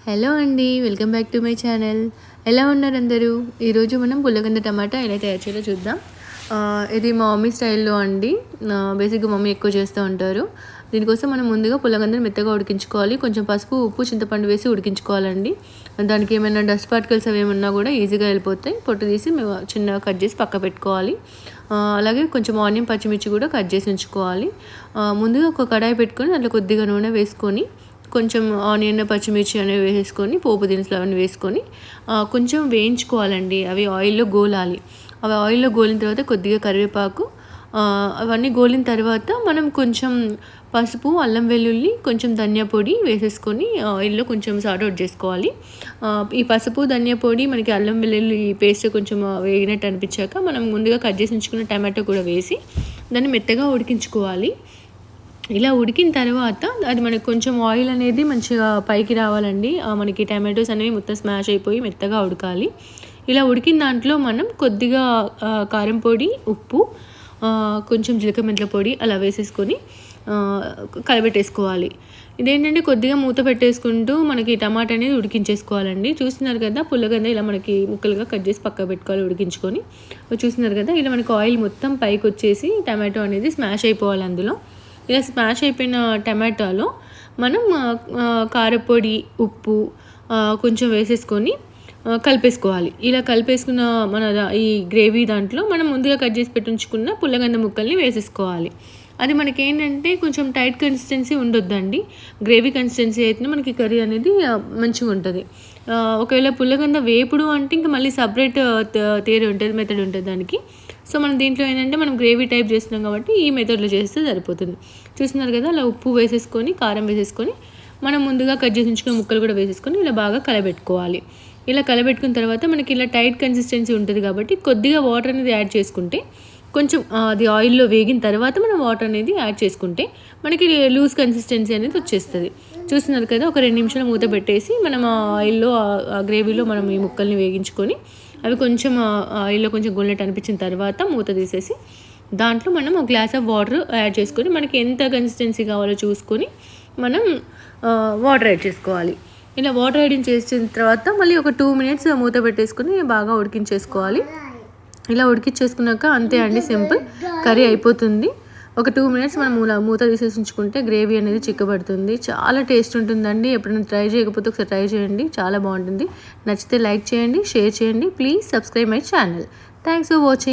Hello అండి. Welcome back to my channel. ఎలా ఉన్నారు అందరూ? ఈరోజు మనం పుల్లగంద టమాటా ఎలా తయారు చేయాలో చూద్దాం. ఇది మా మమ్మీ స్టైల్‌లో అండి. బేసిక్‌గా మమ్మీ ఎక్కువ చేస్తూ ఉంటారు. దీనికోసం మనం ముందుగా పుల్లగందను మెత్తగా ఉడికించుకోవాలి. కొంచెం పసుపు, ఉప్పు, చింతపండు వేసి ఉడికించుకోవాలండి. దానికి ఏమైనా డస్ట్ పార్టికల్స్ అవి ఏమన్నా కూడా ఈజీగా వెళ్ళిపోతాయి. పొట్టు తీసి మేము చిన్నగా కట్ చేసి పక్క పెట్టుకోవాలి. అలాగే కొంచెం ఆనియన్, పచ్చిమిర్చి కూడా కట్ చేసి ఉంచుకోవాలి. ముందుగా ఒక కడాయి పెట్టుకొని దాంట్లో కొద్దిగా నూనె వేసుకొని కొంచెం ఆనియన్, పచ్చిమిర్చి అనేవి వేసేసుకొని పోపు దినుసులు అవన్నీ వేసుకొని కొంచెం వేయించుకోవాలండి. అవి ఆయిల్‌లో గోలాలి. అవి ఆయిల్‌లో గోలిన తర్వాత కొద్దిగా కరివేపాకు, అవన్నీ గోలిన తర్వాత మనం కొంచెం పసుపు, అల్లం వెల్లుల్లి, కొంచెం ధనియా పొడి వేసేసుకొని ఆయిల్‌లో కొంచెం సార్ట్ అవుట్ చేసుకోవాలి. ఈ పసుపు, ధనియా పొడి మనకి అల్లం వెల్లుల్లి పేస్ట్ కొంచెం వేగినట్టు అనిపించాక మనం ముందుగా కట్ చేసి ఉంచుకున్న టమాటో కూడా వేసి దాన్ని మెత్తగా ఉడికించుకోవాలి. ఇలా ఉడికిన తర్వాత అది మనకు కొంచెం ఆయిల్ అనేది మంచిగా పైకి రావాలండి. మనకి టమాటోస్ అనేవి మొత్తం స్మాష్ అయిపోయి మెత్తగా ఉడకాలి. ఇలా ఉడికిన దాంట్లో మనం కొద్దిగా కారం పొడి, ఉప్పు, కొంచెం జీలకర్ర మెంతుల పొడి అలా వేసేసుకొని కలబెట్టేసుకోవాలి. ఇదేంటంటే కొద్దిగా మూత పెట్టేసుకుంటూ మనకి టమాటా అనేది ఉడికించేసుకోవాలండి. చూస్తున్నారు కదా, పుల్లగంద ఇలా మనకి ముక్కలుగా కట్ చేసి పక్కకు పెట్టుకోవాలి ఉడికించుకొని. చూస్తున్నారు కదా, ఇలా మనకి ఆయిల్ మొత్తం పైకి వచ్చేసి టమాటో అనేది స్మాష్ అయిపోవాలి అందులో. ఇలా స్మాష్ అయిపోయిన టమాటాలో మనం కారపొడి, ఉప్పు కొంచెం వేసేసుకొని కలిపేసుకోవాలి. ఇలా కలిపేసుకున్న మన ఈ గ్రేవీ దాంట్లో మనం ముందుగా కట్ చేసి పెట్టుంచుకున్న పుల్లగంద ముక్కల్ని వేసేసుకోవాలి. అది మనకేంటంటే కొంచెం టైట్ కన్సిస్టెన్సీ ఉండొద్దండి. గ్రేవీ కన్సిస్టెన్సీ అయితే మనకి కర్రీ అనేది మంచిగా ఉంటుంది. ఒకవేళ పుల్లగంద వేపుడు అంటే ఇంకా మళ్ళీ సపరేట్ థియరీ ఉంటుంది, మెథడ్ ఉంటుంది దానికి. సో మనం దీంట్లో ఏంటంటే మనం గ్రేవీ టైప్ చేస్తున్నాం కాబట్టి ఈ మెథడ్లో చేస్తే సరిపోతుంది. చూస్తున్నారు కదా, అలా ఉప్పు వేసేసుకొని, కారం వేసేసుకొని, మనం ముందుగా కట్ చేసి ఉంచుకున్న ముక్కలు కూడా వేసేసుకొని ఇలా బాగా కలబెట్టుకోవాలి. ఇలా కలబెట్టుకున్న తర్వాత మనకి ఇలా టైట్ కన్సిస్టెన్సీ ఉంటుంది కాబట్టి కొద్దిగా వాటర్ అనేది యాడ్ చేసుకుంటే కొంచెం అది ఆయిల్లో వేగిన తర్వాత మనం వాటర్ అనేది యాడ్ చేసుకుంటే మనకి లూజ్ కన్సిస్టెన్సీ అనేది వచ్చేస్తుంది. చూస్తున్నారు కదా, ఒక 2 నిమిషాలు మూత పెట్టేసి మనం ఆ ఆయిల్లో, ఆ గ్రేవీలో మనం ఈ ముక్కల్ని వేగించుకొని అవి కొంచెం ఆయిల్లో కొంచెం గొల్లటి అనిపించిన తర్వాత మూత తీసేసి దాంట్లో మనం ఒక గ్లాస్ ఆఫ్ వాటర్ యాడ్ చేసుకొని మనకి ఎంత కన్సిస్టెన్సీ కావాలో చూసుకొని మనం వాటర్ యాడ్ చేసుకోవాలి. ఇలా వాటర్ యాడ్ చేసిన తర్వాత మళ్ళీ ఒక 2 మినిట్స్ మూత పెట్టేసుకొని బాగా ఉడికించేసుకోవాలి. ఇలా ఉడికించేసుకున్నాక అంతే అండి, సింపుల్ కర్రీ అయిపోతుంది. ఒక 2 మినిట్స్ మనం మూత తీసేసి ఉంచుకుంటే గ్రేవీ అనేది చిక్కబడుతుంది. చాలా టేస్ట్ ఉంటుందండి. ఎప్పుడైనా ట్రై చేయకపోతే ఒకసారి ట్రై చేయండి, చాలా బాగుంటుంది. నచ్చితే లైక్ చేయండి, షేర్ చేయండి. Please subscribe my channel. Thanks for watching.